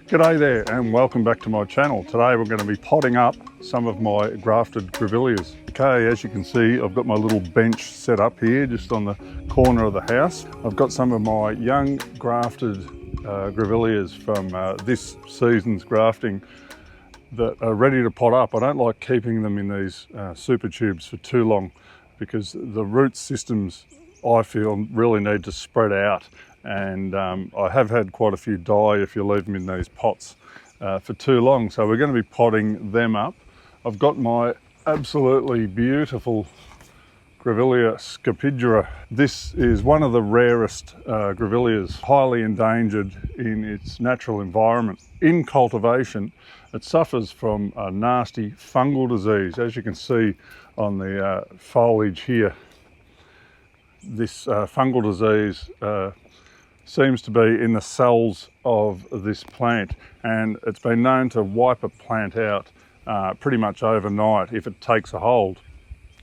G'day there and welcome back to my channel. Today we're going to be potting up some of my grafted grevilleas. Okay, as you can see, I've got my little bench set up here just on the corner of the house. I've got some of my young grafted grevilleas from this season's grafting that are ready to pot up. I don't like keeping them in these super tubes for too long because the root systems, I feel, really need to spread out. And I have had quite a few die if you leave them in these pots for too long. So we're going to be potting them up. I've got my absolutely beautiful Grevillea scapidra. This is one of the rarest Grevilleas, highly endangered in its natural environment. In cultivation, it suffers from a nasty fungal disease. As you can see on the foliage here, this fungal disease seems to be in the cells of this plant, and it's been known to wipe a plant out pretty much overnight if it takes a hold.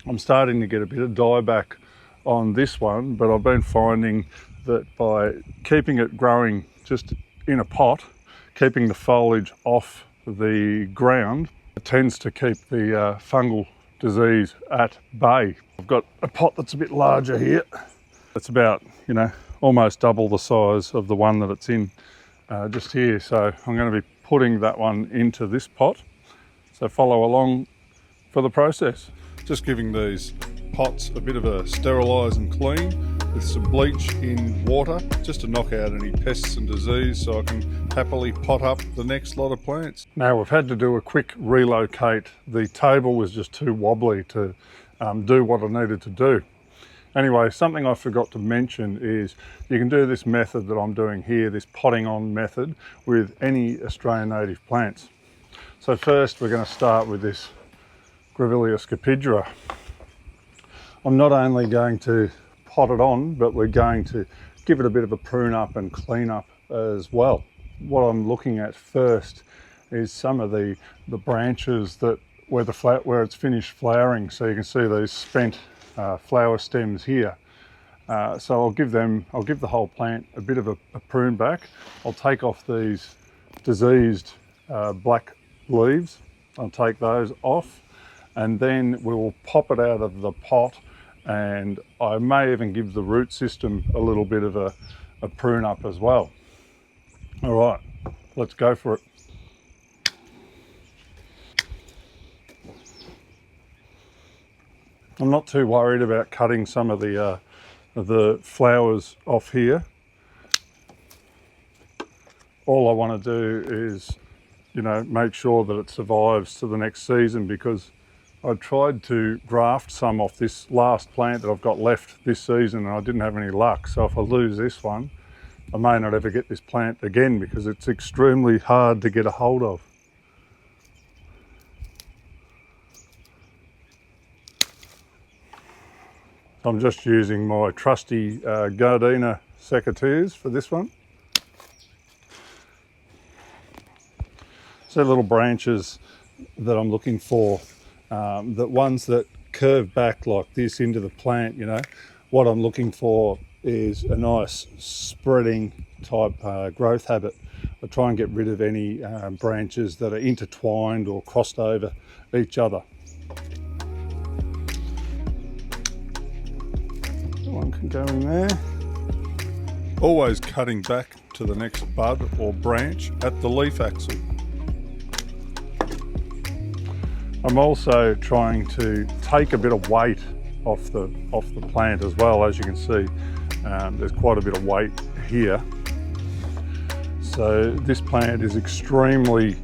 I'm starting to get a bit of dieback on this one, but I've been finding that by keeping it growing just in a pot, keeping the foliage off the ground, it tends to keep the fungal disease at bay. I've got a pot that's a bit larger here. It's about, almost double the size of the one that it's in just here. So I'm going to be putting that one into this pot. So follow along for the process. Just giving these pots a bit of a sterilise and clean with some bleach in water, just to knock out any pests and disease so I can happily pot up the next lot of plants. Now we've had to do a quick relocate. The table was just too wobbly to do what I needed to do. Anyway, something I forgot to mention is you can do this method that I'm doing here, this potting on method, with any Australian native plants. So first we're going to start with this Grevillea scapidra. I'm not only going to pot it on, but we're going to give it a bit of a prune up and clean up as well. What I'm looking at first is some of the branches that where it's finished flowering. So you can see these spent flower stems here. So I'll give the whole plant a bit of a prune back. I'll take off these diseased black leaves. I'll take those off, and then we will pop it out of the pot, and I may even give the root system a little bit of a prune up as well. All right, let's go for it. I'm not too worried about cutting some of the flowers off here. All I want to do is, make sure that it survives to the next season, because I tried to graft some off this last plant that I've got left this season and I didn't have any luck. So if I lose this one, I may not ever get this plant again because it's extremely hard to get a hold of. I'm just using my trusty Gardena secateurs for this one. So little branches that I'm looking for, the ones that curve back like this into the plant, what I'm looking for is a nice spreading type growth habit. I try and get rid of any branches that are intertwined or crossed over each other. One can go in there. Always cutting back to the next bud or branch at the leaf axil. I'm also trying to take a bit of weight off the plant as well. As you can see, there's quite a bit of weight here. So this plant is extremely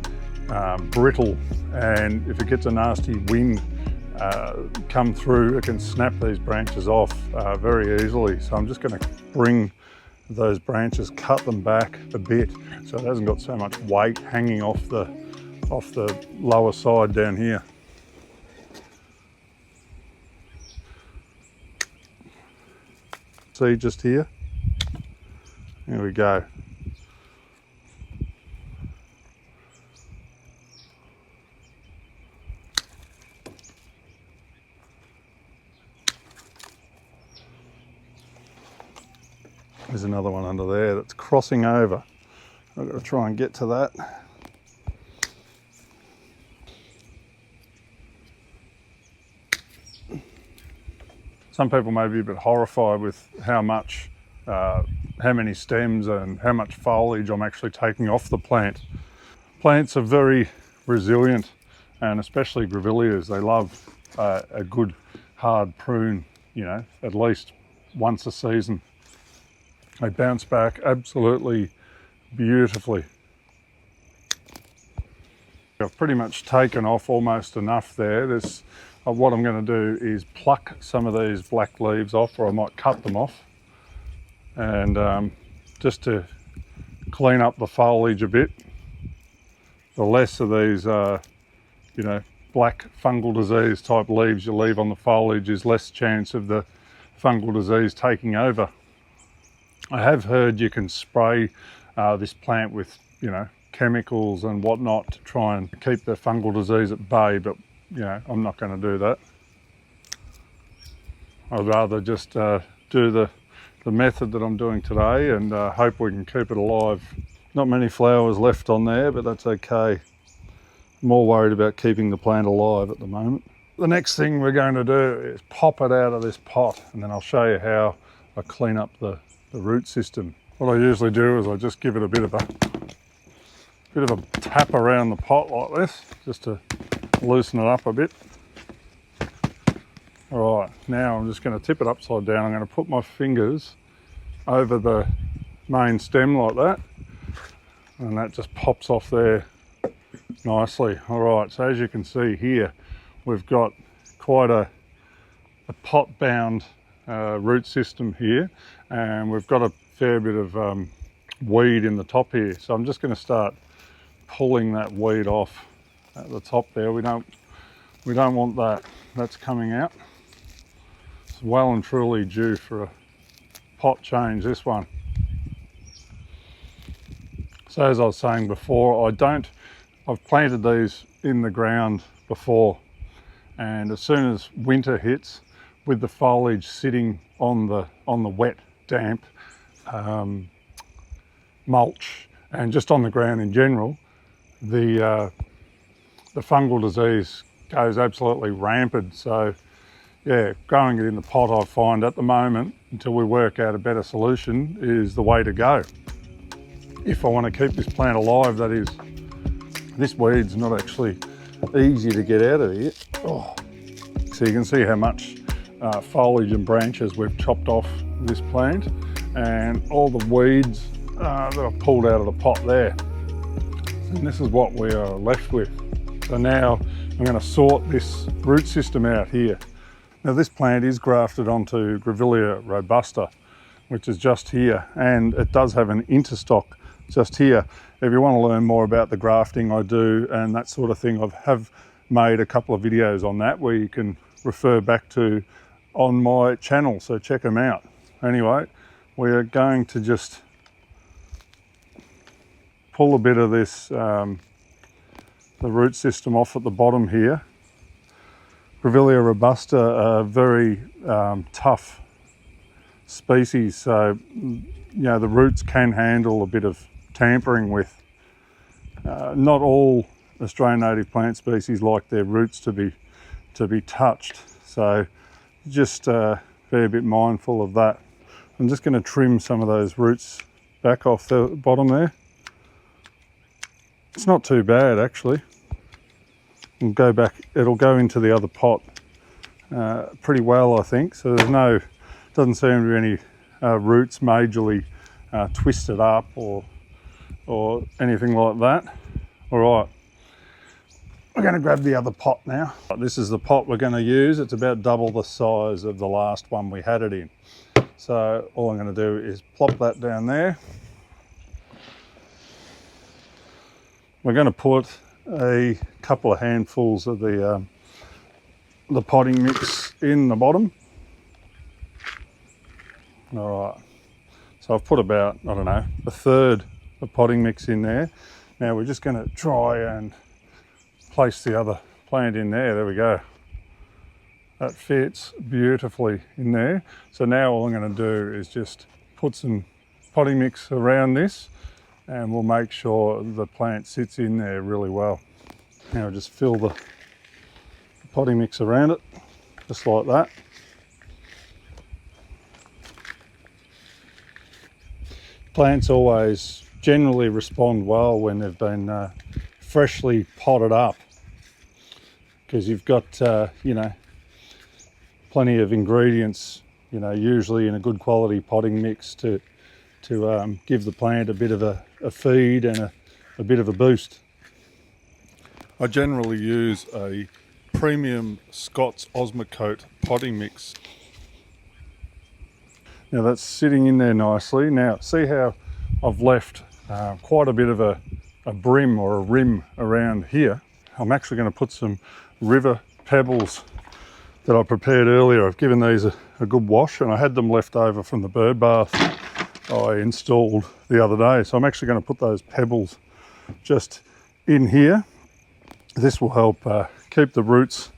brittle, and if it gets a nasty wind come through, it can snap these branches off very easily. So I'm just going to bring those branches, cut them back a bit so it hasn't got so much weight hanging off the lower side down here. See, just here. There we go. There's another one under there that's crossing over. I've got to try and get to that. Some people may be a bit horrified with how many stems and how much foliage I'm actually taking off the plant. Plants are very resilient, and especially Grevilleas, they love a good hard prune, you know, at least once a season. They bounce back absolutely beautifully. I've pretty much taken off almost enough there. What I'm going to do is pluck some of these black leaves off, or I might cut them off, and just to clean up the foliage a bit. The less of these, you know, black fungal disease type leaves you leave on the foliage, is less chance of the fungal disease taking over. I have heard you can spray this plant with, you know, chemicals and whatnot to try and keep the fungal disease at bay, but you know, I'm not going to do that. I'd rather just do the method that I'm doing today, and hope we can keep it alive. Not many flowers left on there, but that's okay. I'm more worried about keeping the plant alive at the moment. The next thing we're going to do is pop it out of this pot, and then I'll show you how I clean up the root system. What I usually do is I just give it a bit of a tap around the pot like this, just to loosen it up a bit. All right, now I'm just going to tip it upside down. I'm going to put my fingers over the main stem like that, and that just pops off there nicely. All right, so as you can see here, we've got quite a pot-bound root system here, and we've got a fair bit of weed in the top here. So I'm just going to start pulling that weed off at the top there. We don't want that. That's coming out. It's well and truly due for a pot change, this one. So as I was saying before, I've planted these in the ground before, and as soon as winter hits, with the foliage sitting on the wet, damp mulch, and just on the ground in general, the fungal disease goes absolutely rampant. So yeah, growing it in the pot, I find at the moment, until we work out a better solution, is the way to go. If I want to keep this plant alive, that is. This weed's not actually easy to get out of here. Oh. So you can see how much foliage and branches we've chopped off this plant, and all the weeds that I've pulled out of the pot there. And this is what we are left with. So now I'm going to sort this root system out here. Now this plant is grafted onto Grevillea robusta, which is just here, and it does have an interstock just here. If you want to learn more about the grafting I do and that sort of thing, I have made a couple of videos on that where you can refer back to on my channel, so check them out. Anyway, we are going to just pull a bit of this, the root system off at the bottom here. Grevillea robusta are very tough species, so you know, the roots can handle a bit of tampering with. Not all Australian native plant species like their roots to be touched, so just be a bit mindful of that. I'm just going to trim some of those roots back off the bottom there. It's not too bad actually. We'll go back, it'll go into the other pot pretty well, I think. So there's doesn't seem to be any roots majorly twisted up or anything like that. All right, we're going to grab the other pot now. This is the pot we're going to use. It's about double the size of the last one we had it in. So all I'm going to do is plop that down there. We're going to put a couple of handfuls of the potting mix in the bottom. All right, so I've put about, I don't know, a third of potting mix in there. Now we're just going to try and place the other plant in there. There we go. That fits beautifully in there. So now all I'm going to do is just put some potting mix around this and we'll make sure the plant sits in there really well. Now just fill the potting mix around it, just like that. Plants always generally respond well when they've been freshly potted up, because you've got you know, plenty of ingredients, you know, usually in a good quality potting mix to give the plant a bit of a feed and a bit of a boost. I generally use a premium Scott's Osmocote potting mix. Now that's sitting in there nicely. Now see how I've left quite a bit of a brim or a rim around here. I'm actually going to put some river pebbles that I prepared earlier. I've given these a good wash, and I had them left over from the bird bath I installed the other day. So I'm actually going to put those pebbles just in here. This will help keep the roots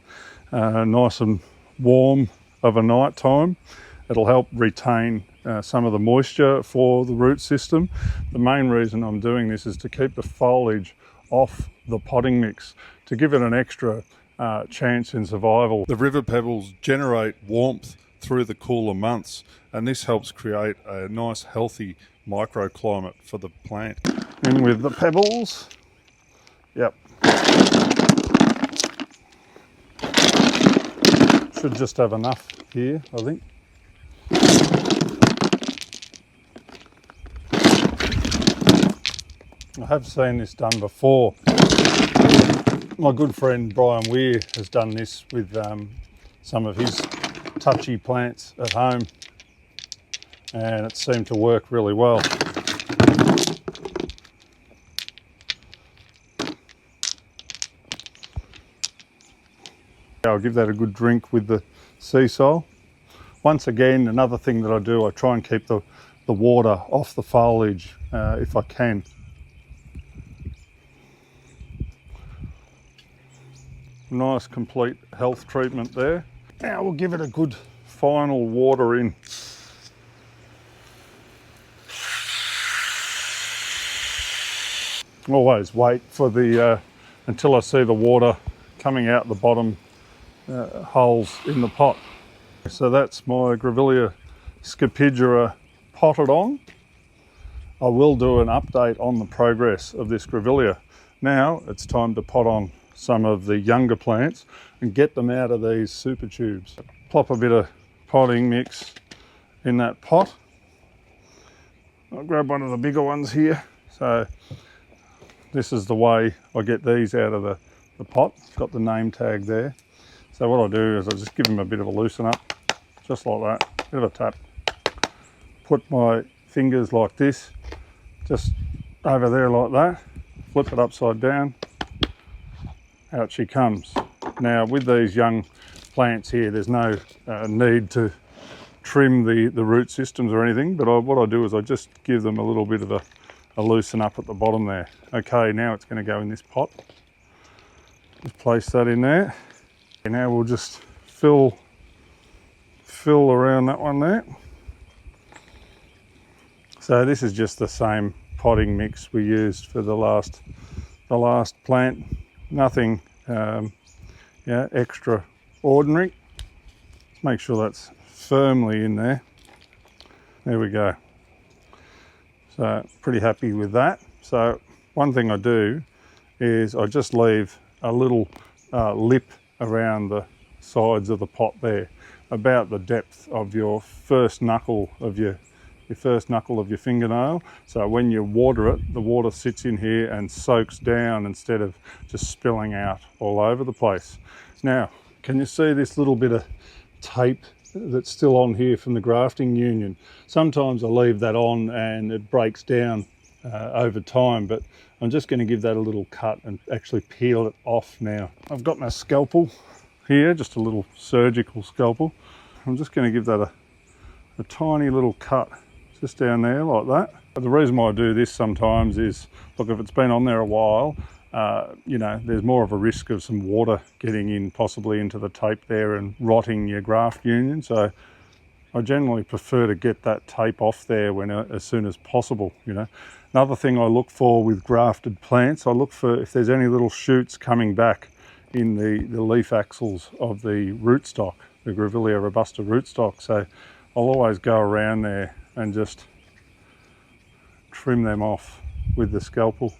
nice and warm of a night time. It'll help retain some of the moisture for the root system. The main reason I'm doing this is to keep the foliage off the potting mix, to give it an extra chance in survival. The river pebbles generate warmth through the cooler months, and this helps create a nice healthy microclimate for the plant. In with the pebbles. Yep. Should just have enough here, I think. I have seen this done before. My good friend Brian Weir has done this with some of his touchy plants at home, and it seemed to work really well. I'll give that a good drink with the sea soil. Once again, another thing that I do, I try and keep the water off the foliage if I can. Nice complete health treatment there. Now we'll give it a good final water in. Always wait for the until I see the water coming out the bottom holes in the pot. So that's my Grevillea scapigera potted on. I will do an update on the progress of this Grevillea. Now it's time to pot on some of the younger plants and get them out of these super tubes. Plop a bit of potting mix in that pot. I'll grab one of the bigger ones here. So this is the way I get these out of the pot. It's got the name tag there. So what I do is I just give them a bit of a loosen up, just like that, bit of a tap. Put my fingers like this, just over there like that, flip it upside down, out she comes. Now with these young plants here, there's no need to trim the root systems or anything, but what I do is I just give them a little bit of a loosen up at the bottom there. Okay, now it's going to go in this pot. Just place that in there. And now we'll just fill around that one there. So this is just the same potting mix we used for the last plant. Nothing extraordinary. Make sure that's firmly in there. There we go. So pretty happy with that. So one thing I do is I just leave a little lip around the sides of the pot there, about the depth of your first knuckle of your fingernail. So when you water it, the water sits in here and soaks down instead of just spilling out all over the place. Now, can you see this little bit of tape that's still on here from the grafting union? Sometimes I leave that on and it breaks down over time, but I'm just going to give that a little cut and actually peel it off now. I've got my scalpel here, just a little surgical scalpel. I'm just going to give that a tiny little cut just down there like that. But the reason why I do this sometimes is, look, if it's been on there a while, you know, there's more of a risk of some water getting in possibly into the tape there and rotting your graft union. So I generally prefer to get that tape off there as soon as possible, you know. Another thing I look for with grafted plants, I look for if there's any little shoots coming back in the leaf axils of the rootstock, the Grevillea robusta rootstock. So I'll always go around there and just trim them off with the scalpel,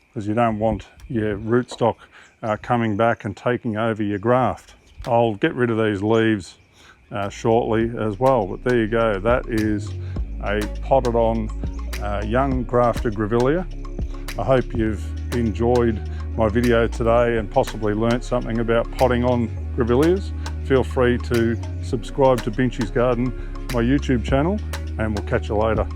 because you don't want your rootstock coming back and taking over your graft. I'll get rid of these leaves shortly as well, but there you go. That is a potted on young grafted Grevillea. I hope you've enjoyed my video today and possibly learnt something about potting on Grevilleas. Feel free to subscribe to Binchy's Garden, my YouTube channel, and we'll catch you later.